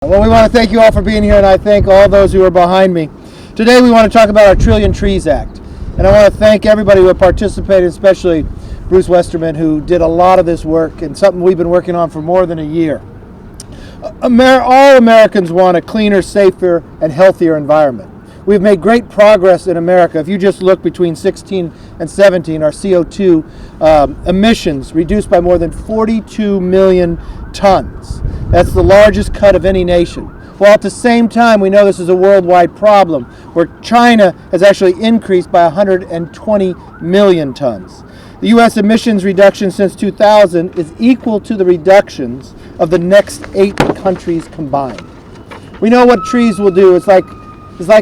Well, we want to thank you all for being here, and I thank all those who are behind me. Today we want to talk about our Trillion Trees Act, and I want to thank everybody who participated, especially Bruce Westerman, who did a lot of this work and something we've been working on for more than a year. All Americans want a cleaner, safer, and healthier environment. We've made great progress in America. If you just look between 16 and 17, our CO2 emissions reduced by more than 42 million tons. That's the largest cut of any nation. While at the same time, we know this is a worldwide problem, where China has actually increased by 120 million tons. The U.S. emissions reduction since 2000 is equal to the reductions of the next 8 countries combined. We know what trees will do. It's like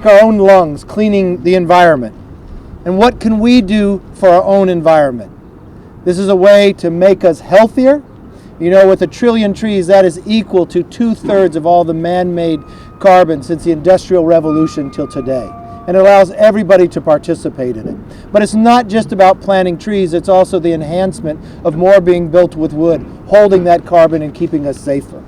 our own lungs, cleaning the environment. And what can we do for our own environment? This is a way to make us healthier. You know, with 1 trillion trees, that is equal to 2/3 of all the man-made carbon since the Industrial Revolution till today. And it allows everybody to participate in it. But it's not just about planting trees, it's also the enhancement of more being built with wood, holding that carbon and keeping us safer.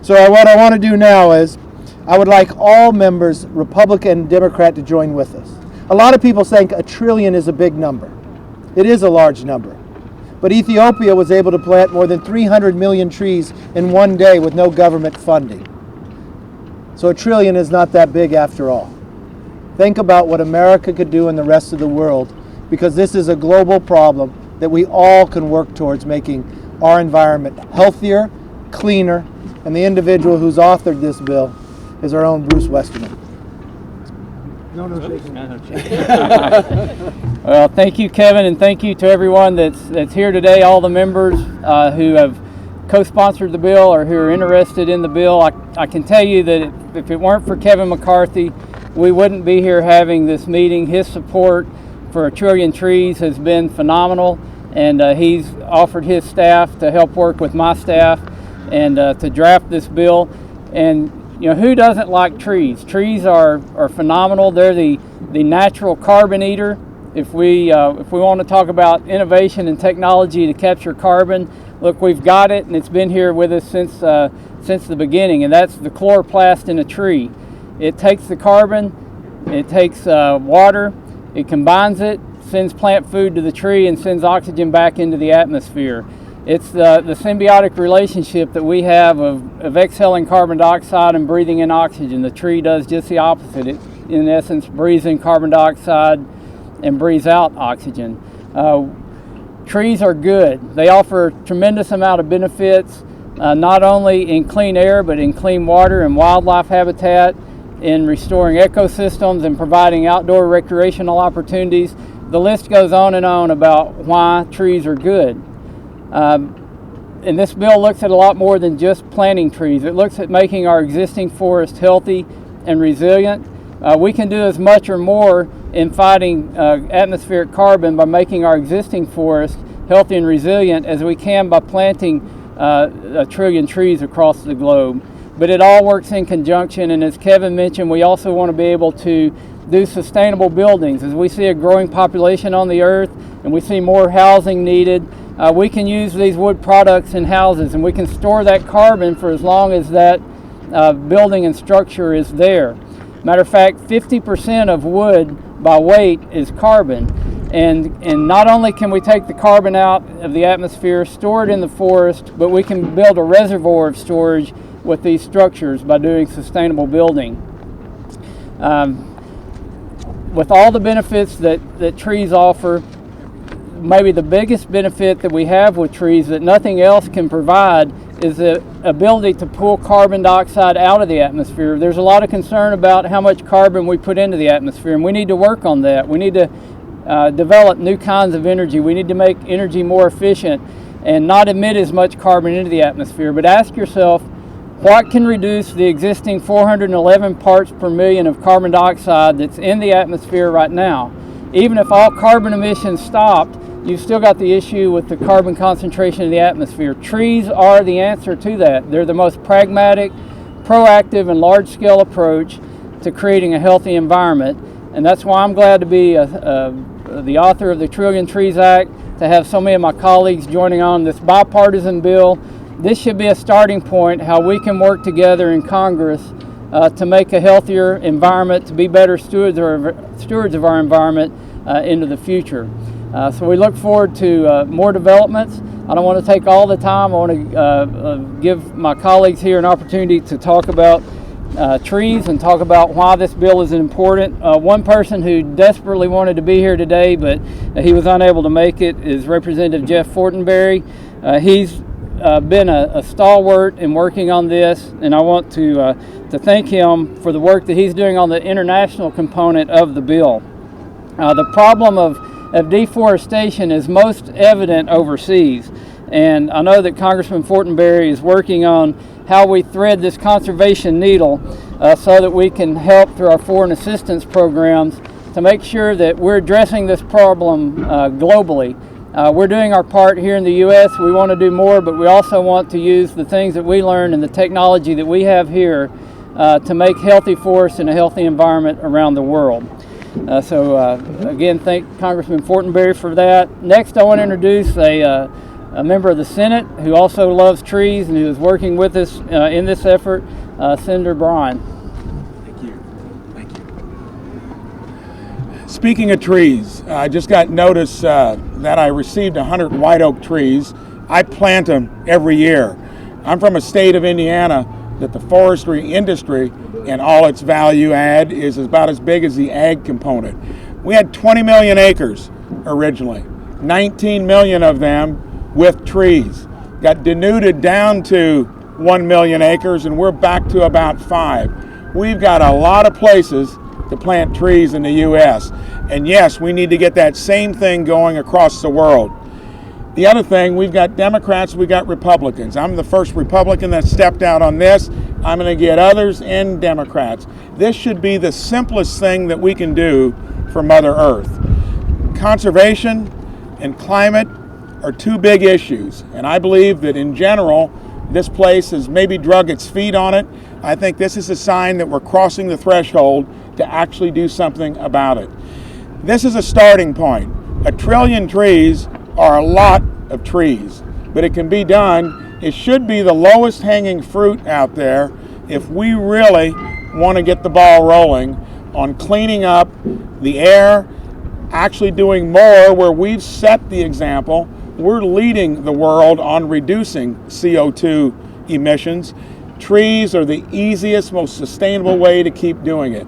So what I want to do now is, I would like all members, Republican and Democrat, to join with us. A lot of people think 1 trillion is a big number. It is a large number. But Ethiopia was able to plant more than 300 million trees in one day with no government funding. So 1 trillion is not that big after all. Think about what America could do in the rest of the world, because this is a global problem that we all can work towards making our environment healthier, cleaner, and the individual who's authored this bill is our own Bruce Westerman. Well, thank you, Kevin, and thank you to everyone that's here today, all the members who have co-sponsored the bill or who are interested in the bill. I can tell you that if it weren't for Kevin McCarthy, we wouldn't be here having this meeting. His support for 1 trillion trees has been phenomenal, and he's offered his staff to help work with my staff and to draft this bill. And you know, who doesn't like trees? Trees are phenomenal. They're the natural carbon eater. If we want to talk about innovation and technology to capture carbon, look, we've got it, and it's been here with us since the beginning, and that's the chloroplast in a tree. It takes the carbon, it takes water, it combines it, sends plant food to the tree, and sends oxygen back into the atmosphere. It's the symbiotic relationship that we have of exhaling carbon dioxide and breathing in oxygen. The tree does just the opposite. It, in essence, breathes in carbon dioxide and breathes out oxygen. Trees are good. They offer a tremendous amount of benefits, not only in clean air, but in clean water and wildlife habitat, in restoring ecosystems and providing outdoor recreational opportunities. The list goes on and on about why trees are good. And this bill looks at a lot more than just planting trees. It looks at making our existing forest healthy and resilient. We can do as much or more in fighting atmospheric carbon by making our existing forest healthy and resilient as we can by planting 1 trillion trees across the globe. But it all works in conjunction, and as Kevin mentioned, we also want to be able to do sustainable buildings. As we see a growing population on the earth and we see more housing needed, we can use these wood products in houses, and we can store that carbon for as long as that building and structure is there. Matter of fact, 50% of wood by weight is carbon. And not only can we take the carbon out of the atmosphere, store it in the forest, but we can build a reservoir of storage with these structures by doing sustainable building. With all the benefits that trees offer, maybe the biggest benefit that we have with trees that nothing else can provide is the ability to pull carbon dioxide out of the atmosphere. There's a lot of concern about how much carbon we put into the atmosphere, and we need to work on that. We need to develop new kinds of energy. We need to make energy more efficient and not emit as much carbon into the atmosphere. But ask yourself, what can reduce the existing 411 parts per million of carbon dioxide that's in the atmosphere right now? Even if all carbon emissions stopped, you've still got the issue with the carbon concentration in the atmosphere. Trees are the answer to that. They're the most pragmatic, proactive, and large-scale approach to creating a healthy environment. And that's why I'm glad to be the author of the Trillion Trees Act, to have so many of my colleagues joining on this bipartisan bill this should be a starting point how we can work together in Congress to make a healthier environment, to be better stewards of our environment into the future. So we look forward to more developments. I don't want to take all the time. I want to give my colleagues here an opportunity to talk about trees and talk about why this bill is important. One person who desperately wanted to be here today, but he was unable to make it, is Representative Jeff Fortenberry. He's been a stalwart in working on this, and I want to thank him for the work that he's doing on the international component of the bill. The problem of deforestation is most evident overseas, and I know that Congressman Fortenberry is working on how we thread this conservation needle so that we can help through our foreign assistance programs to make sure that we're addressing this problem globally. We're doing our part here in the U.S. We want to do more, but we also want to use the things that we learn and the technology that we have here to make healthy forests and a healthy environment around the world. Again, thank Congressman Fortenberry for that. Next, I want to introduce a member of the Senate who also loves trees and who is working with us in this effort, Senator Bryan. Thank you. Thank you. Speaking of trees, I just got notice that I received 100 white oak trees. I plant them every year. I'm from a state of Indiana that the forestry industry and all its value add is about as big as the ag component. We had 20 million acres originally, 19 million of them with trees. Got denuded down to 1 million acres, and we're back to about 5. We've got a lot of places to plant trees in the U.S. And yes, we need to get that same thing going across the world. The other thing, we've got Democrats, we've got Republicans. I'm the first Republican that stepped out on this. I'm going to get others and Democrats. This should be the simplest thing that we can do for Mother Earth. Conservation and climate are two big issues, and I believe that in general, this place has maybe drug its feet on it. I think this is a sign that we're crossing the threshold to actually do something about it. This is a starting point. 1 trillion trees are a lot of trees, but it can be done. It should be the lowest hanging fruit out there if we really want to get the ball rolling on cleaning up the air, actually doing more where we've set the example. We're leading the world on reducing CO2 emissions. Trees are the easiest, most sustainable way to keep doing it.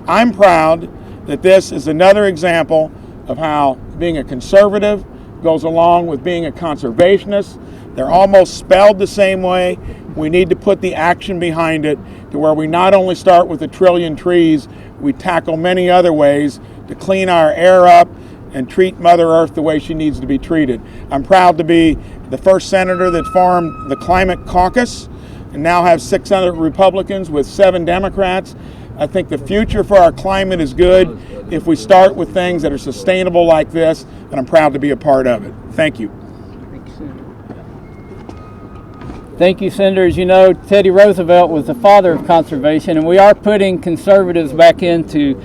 I'm proud that this is another example of how being a conservative goes along with being a conservationist. They're almost spelled the same way. We need to put the action behind it to where we not only start with 1 trillion trees, we tackle many other ways to clean our air up and treat Mother Earth the way she needs to be treated. I'm proud to be the first senator that formed the Climate Caucus and now have 600 Republicans with 7 Democrats. I think the future for our climate is good if we start with things that are sustainable like this, and I'm proud to be a part of it. Thank you. Thank you, Senator. As you know, Teddy Roosevelt was the father of conservation, and we are putting conservatives back into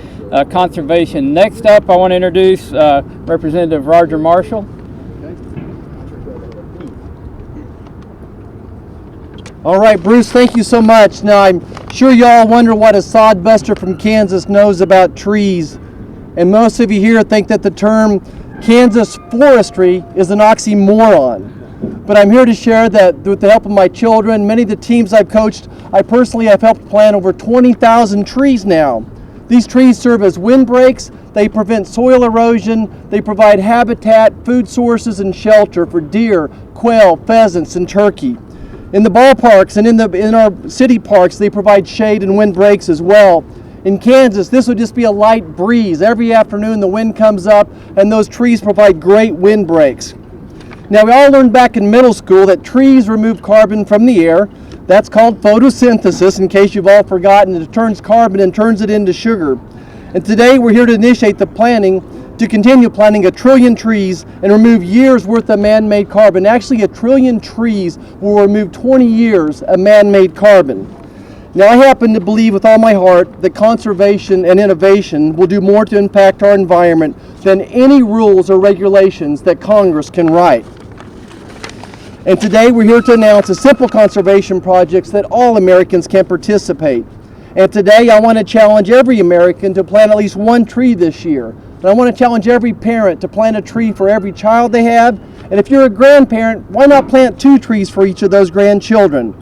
conservation. Next up, I want to introduce Representative Roger Marshall. All right, Bruce, thank you so much. Now, I'm sure you all wonder what a sodbuster from Kansas knows about trees. And most of you here think that the term Kansas forestry is an oxymoron. But I'm here to share that with the help of my children, many of the teams I've coached, I personally have helped plant over 20,000 trees now. These trees serve as windbreaks, they prevent soil erosion, they provide habitat, food sources, and shelter for deer, quail, pheasants, and turkey. In the ballparks and in our city parks, they provide shade and windbreaks as well. In Kansas, this would just be a light breeze. Every afternoon the wind comes up and those trees provide great windbreaks. Now, we all learned back in middle school that trees remove carbon from the air. That's called photosynthesis, in case you've all forgotten. It turns carbon and turns it into sugar. And today we're here to initiate the planning to continue planting 1 trillion trees and remove years worth of man-made carbon. Actually, 1 trillion trees will remove 20 years of man-made carbon. Now, I happen to believe with all my heart that conservation and innovation will do more to impact our environment than any rules or regulations that Congress can write. And today we're here to announce a simple conservation projects that all Americans can participate. And today I want to challenge every American to plant at least one tree this year. And I want to challenge every parent to plant a tree for every child they have. And if you're a grandparent, why not plant 2 trees for each of those grandchildren?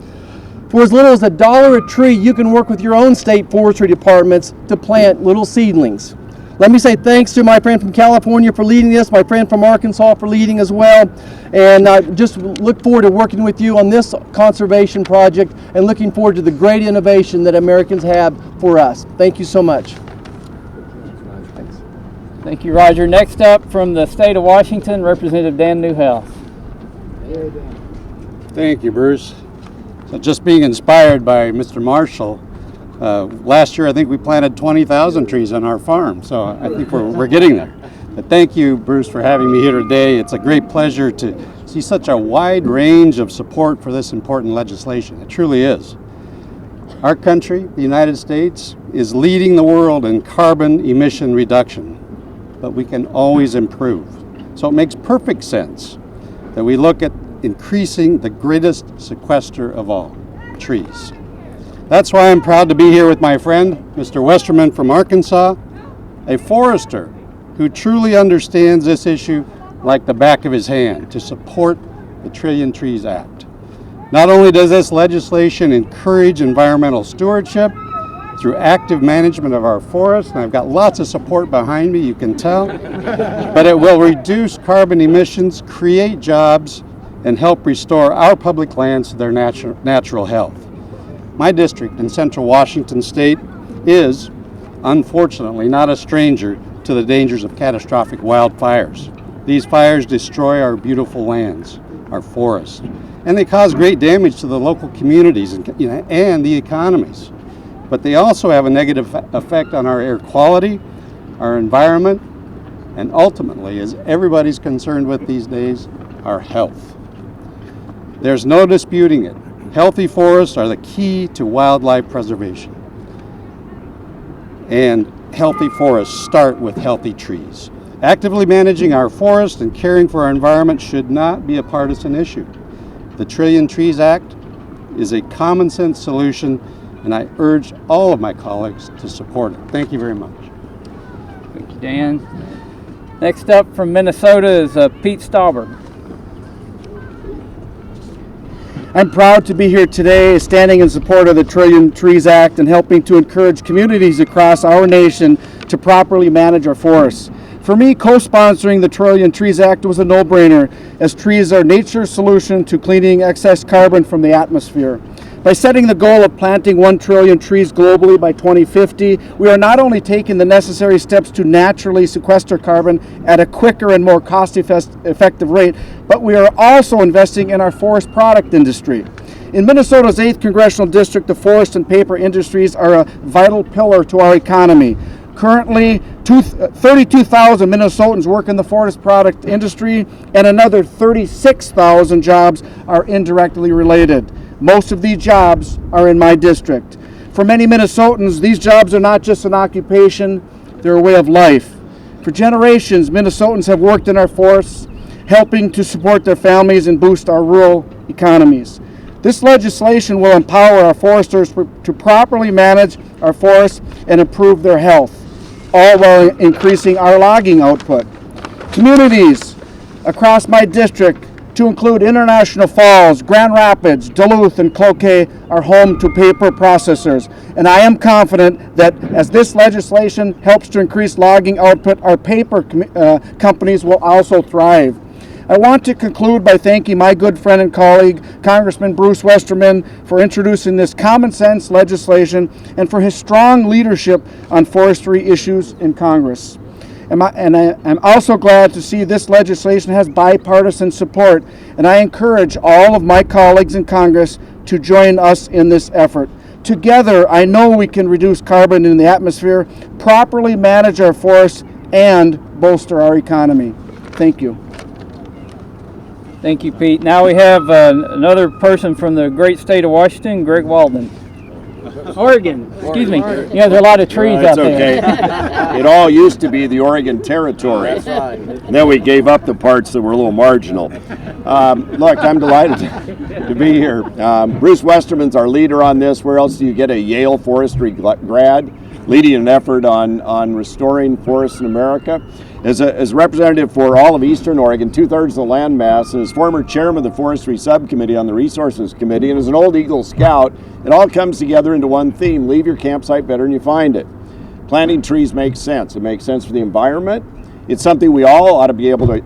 For as little as $1 a tree, you can work with your own state forestry departments to plant little seedlings. Let me say thanks to my friend from California for leading this, my friend from Arkansas for leading as well, and I just look forward to working with you on this conservation project and looking forward to the great innovation that Americans have for us. Thank you so much. Thanks. Thank you, Roger. Next up from the state of Washington, Representative Dan Newhouse. Thank you, Bruce. So just being inspired by Mr. Marshall, last year I think we planted 20,000 trees on our farm, so I think we're getting there. But thank you, Bruce, for having me here today. It's a great pleasure to see such a wide range of support for this important legislation. It truly is. Our country, the United States, is leading the world in carbon emission reduction, but we can always improve. So it makes perfect sense that we look at increasing the greatest sequester of all, trees. That's why I'm proud to be here with my friend, Mr. Westerman from Arkansas, a forester who truly understands this issue like the back of his hand to support the Trillion Trees Act. Not only does this legislation encourage environmental stewardship through active management of our forests, and I've got lots of support behind me, you can tell, but it will reduce carbon emissions, create jobs, and help restore our public lands to their natural health. My district in central Washington state is, unfortunately, not a stranger to the dangers of catastrophic wildfires. These fires destroy our beautiful lands, our forests, and they cause great damage to the local communities and the economies. But they also have a negative effect on our air quality, our environment, and ultimately, as everybody's concerned with these days, our health. There's no disputing it. Healthy forests are the key to wildlife preservation. And healthy forests start with healthy trees. Actively managing our forests and caring for our environment should not be a partisan issue. The Trillion Trees Act is a common sense solution, and I urge all of my colleagues to support it. Thank you very much. Thank you, Dan. Next up from Minnesota is Pete Stauber. I'm proud to be here today standing in support of the Trillion Trees Act and helping to encourage communities across our nation to properly manage our forests. For me, co-sponsoring the Trillion Trees Act was a no-brainer, as trees are nature's solution to cleaning excess carbon from the atmosphere. By setting the goal of planting 1 trillion trees globally by 2050, we are not only taking the necessary steps to naturally sequester carbon at a quicker and more cost-effective rate, but we are also investing in our forest product industry. In Minnesota's 8th Congressional District, the forest and paper industries are a vital pillar to our economy. Currently, 32,000 Minnesotans work in the forest product industry, and another 36,000 jobs are indirectly related. Most of these jobs are in my district. For many Minnesotans, these jobs are not just an occupation, they're a way of life. For generations, Minnesotans have worked in our forests, helping to support their families and boost our rural economies. This legislation will empower our foresters to properly manage our forests and improve their health, all while increasing our logging output. Communities across my district, to include International Falls, Grand Rapids, Duluth, and Cloquet, are home to paper processors. And I am confident that as this legislation helps to increase logging output, our paper companies will also thrive. I want to conclude by thanking my good friend and colleague, Congressman Bruce Westerman, for introducing this common sense legislation and for his strong leadership on forestry issues in Congress. I'm also glad to see this legislation has bipartisan support, and I encourage all of my colleagues in Congress to join us in this effort. Together, I know we can reduce carbon in the atmosphere, properly manage our forests, and bolster our economy. Thank you. Thank you, Pete. Now we have another person from the great state of Washington, Greg Walden. Oregon. Excuse me. Yeah, there are a lot of trees out there. Okay. It all used to be the Oregon Territory. That's right. And then we gave up the parts that were a little marginal. Look, I'm delighted to be here. Bruce Westerman's our leader on this. Where else do you get a Yale forestry grad leading an effort on restoring forests in America? As a representative for all of Eastern Oregon, 2/3 of the land mass, and as former chairman of the Forestry Subcommittee on the Resources Committee, and as an old Eagle Scout, it all comes together into one theme: leave your campsite better than you find it. Planting trees makes sense. It makes sense for the environment. It's something we all ought to be able to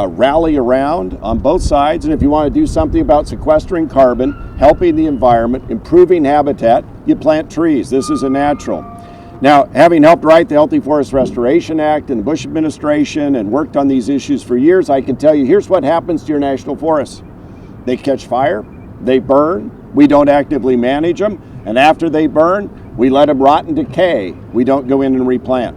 rally around on both sides. And if you want to do something about sequestering carbon, helping the environment, improving habitat, you plant trees. This is a natural. Now, having helped write the Healthy Forest Restoration Act in the Bush administration and worked on these issues for years, I can tell you, here's what happens to your national forests. They catch fire, they burn, we don't actively manage them, and after they burn, we let them rot and decay. We don't go in and replant.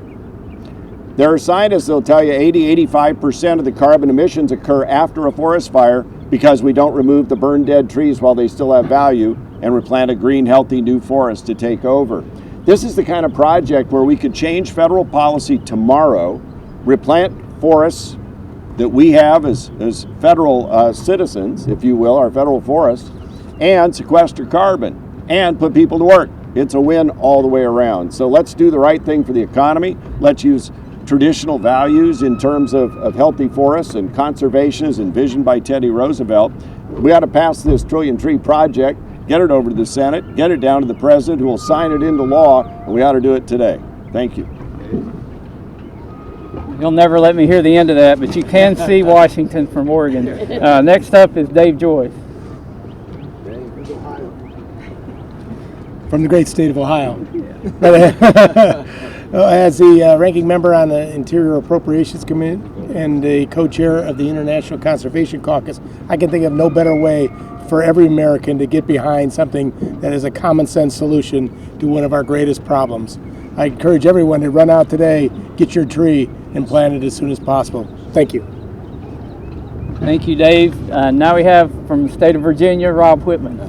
There are scientists that will tell you 80-85% of the carbon emissions occur after a forest fire because we don't remove the burned dead trees while they still have value and replant a green, healthy new forest to take over. This is the kind of project where we could change federal policy tomorrow, replant forests that we have as federal citizens, if you will, our federal forests, and sequester carbon and put people to work. It's a win all the way around. So let's do the right thing for the economy. Let's use traditional values in terms of healthy forests and conservation as envisioned by Teddy Roosevelt. We ought to pass this trillion tree project, get it over to the Senate, get it down to the President who will sign it into law, and we ought to do it today. Thank you. You'll never let me hear the end of that, but you can see Washington from Oregon. Next up is Dave Joyce. From the great state of Ohio. As the ranking member on the Interior Appropriations Committee and the co-chair of the International Conservation Caucus, I can think of no better way for every American to get behind something that is a common sense solution to one of our greatest problems. I encourage everyone to run out today, get your tree, and plant it as soon as possible. Thank you. Thank you, Dave. Now we have from the state of Virginia, Rob Whitman.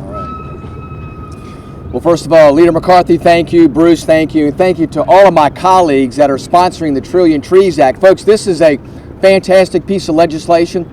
Well, first of all, Leader McCarthy, thank you. Bruce, thank you. And thank you to all of my colleagues that are sponsoring the Trillion Trees Act. Folks, this is a fantastic piece of legislation.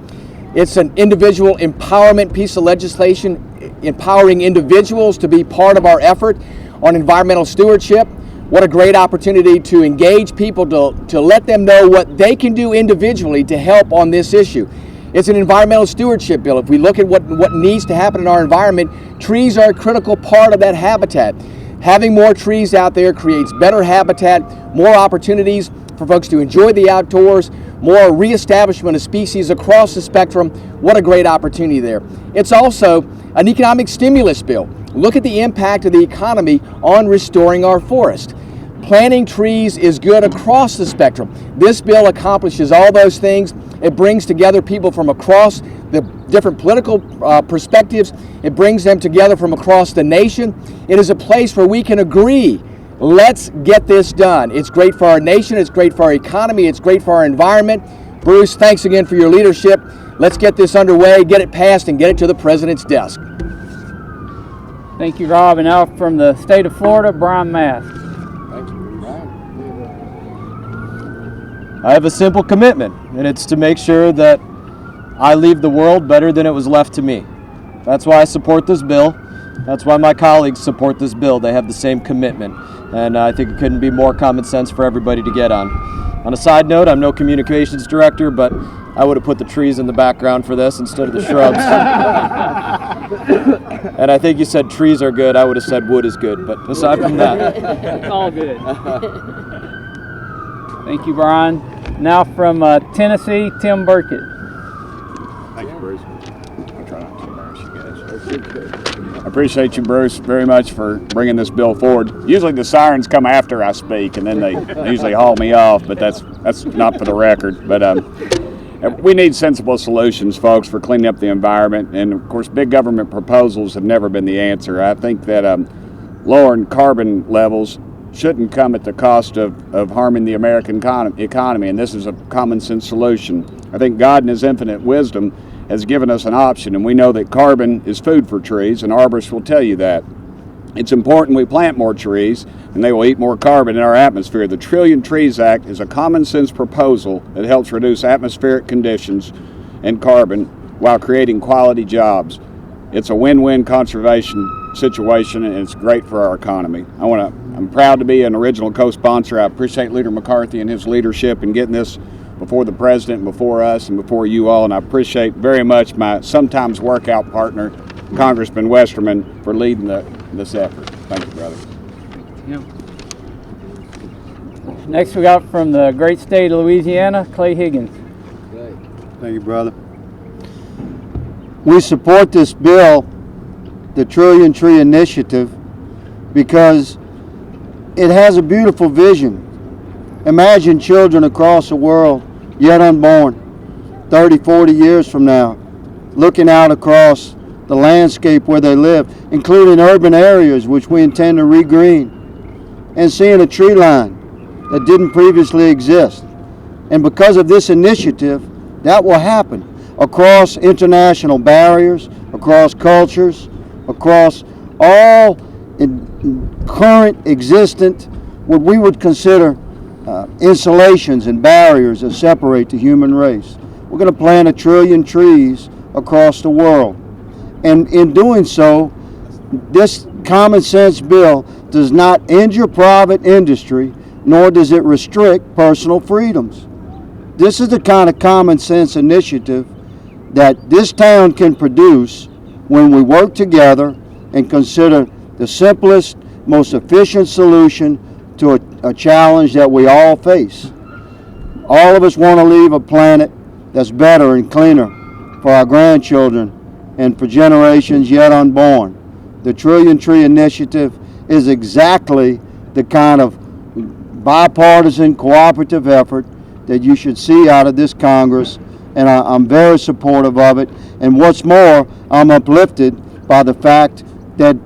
It's an individual empowerment piece of legislation, empowering individuals to be part of our effort on environmental stewardship. What a great opportunity to engage people, to let them know what they can do individually to help on this issue. It's an environmental stewardship bill. If we look at what needs to happen in our environment, trees are a critical part of that habitat. Having more trees out there creates better habitat, more opportunities for folks to enjoy the outdoors, more reestablishment of species across the spectrum. What a great opportunity there. It's also an economic stimulus bill. Look at the impact of the economy on restoring our forest. Planting trees is good across the spectrum. This bill accomplishes all those things. It brings together people from across the different political perspectives. It brings them together from across the nation. It is a place where we can agree. Let's get this done. It's great for our nation. It's great for our economy. It's great for our environment. Bruce, thanks again for your leadership. Let's get this underway, get it passed, and get it to the President's desk. Thank you, Rob. And now from the state of Florida, Brian Mast. I have a simple commitment, and it's to make sure that I leave the world better than it was left to me. That's why I support this bill. That's why my colleagues support this bill. They have the same commitment, and I think it couldn't be more common sense for everybody to get on. On a side note, I'm no communications director, but I would have put the trees in the background for this instead of the shrubs. And I think you said trees are good. I would have said wood is good, but aside from that. It's all good. Thank you, Brian. Now from Tennessee, Tim Burkett. Thank you, Bruce. I'll try not to embarrass you guys. I appreciate you, Bruce, very much for bringing this bill forward. Usually the sirens come after I speak, and then they usually haul me off, but that's not for the record. But we need sensible solutions, folks, for cleaning up the environment. And, of course, big government proposals have never been the answer. I think that lowering carbon levels shouldn't come at the cost of harming the American economy, and this is a common sense solution. I think God in His infinite wisdom has given us an option, and we know that carbon is food for trees, and arborists will tell you that. It's important we plant more trees, and they will eat more carbon in our atmosphere. The Trillion Trees Act is a common sense proposal that helps reduce atmospheric conditions and carbon while creating quality jobs. It's a win-win conservation situation, and it's great for our economy. I'm proud to be an original co-sponsor. I appreciate Leader McCarthy and his leadership in getting this before the president, before us, and before you all. And I appreciate very much my sometimes workout partner, Congressman Westerman, for leading this effort. Thank you, brother. Next, we got from the great state of Louisiana, Clay Higgins. Thank you, brother. We support this bill, the Trillion Tree Initiative, because it has a beautiful vision. Imagine children across the world, yet unborn, 30, 40 years from now, looking out across the landscape where they live, including urban areas which we intend to regreen, and seeing a tree line that didn't previously exist. And because of this initiative, that will happen across international barriers, across cultures, across all current existent, what we would consider insulations and barriers that separate the human race. We're going to plant 1 trillion trees across the world. And in doing so, this common sense bill does not injure private industry, nor does it restrict personal freedoms. This is the kind of common sense initiative that this town can produce when we work together and consider the simplest, most efficient solution to a challenge that we all face. All of us want to leave a planet that's better and cleaner for our grandchildren and for generations yet unborn. The Trillion Tree Initiative is exactly the kind of bipartisan cooperative effort that you should see out of this Congress, and I'm very supportive of it. And what's more, I'm uplifted by the fact that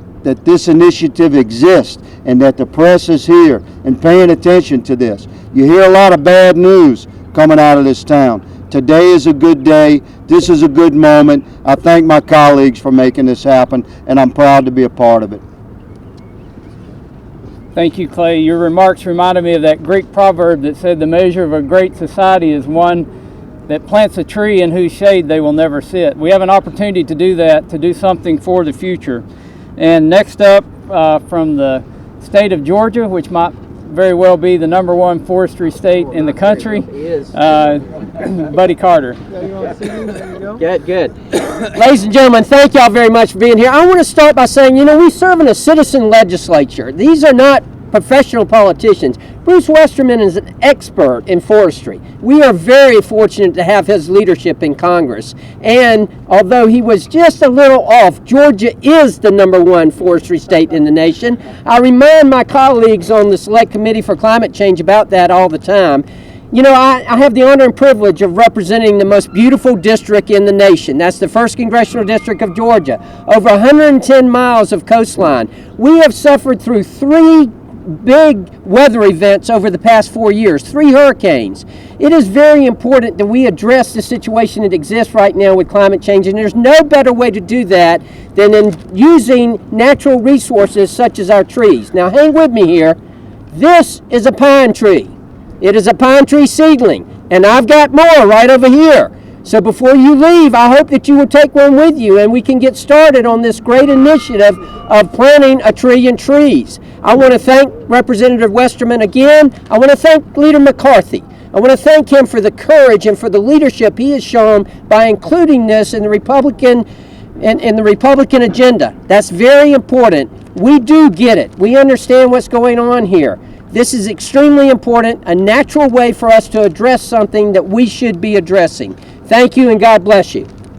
this initiative exists and that the press is here and paying attention to this. You hear a lot of bad news coming out of this town. Today is a good day. This is a good moment. I thank my colleagues for making this happen, and I'm proud to be a part of it. Thank you, Clay. Your remarks reminded me of that Greek proverb that said the measure of a great society is one that plants a tree in whose shade they will never sit. We have an opportunity to do that, to do something for the future. And next up, from the state of Georgia, which might very well be the #1 forestry state in the country, Buddy Carter. Good. Ladies and gentlemen, thank y'all very much for being here. I want to start by saying, we serve in a citizen legislature. These are not professional politicians. Bruce Westerman is an expert in forestry. We are very fortunate to have his leadership in Congress. And although he was just a little off, Georgia is the #1 forestry state in the nation. I remind my colleagues on the Select Committee for Climate Change about that all the time. I have the honor and privilege of representing the most beautiful district in the nation. That's the 1st Congressional District of Georgia. Over 110 miles of coastline. We have suffered through 3 big weather events over the past 4 years, 3 hurricanes. It is very important that we address the situation that exists right now with climate change, and there's no better way to do that than in using natural resources such as our trees. Now hang with me here. This is a pine tree. It is a pine tree seedling, and I've got more right over here. So before you leave, I hope that you will take one with you and we can get started on this great initiative of planting 1 trillion trees. I want to thank Representative Westerman again. I want to thank Leader McCarthy. I want to thank him for the courage and for the leadership he has shown by including this in the Republican agenda. That's very important. We do get it. We understand what's going on here. This is extremely important, a natural way for us to address something that we should be addressing. Thank you and God bless you.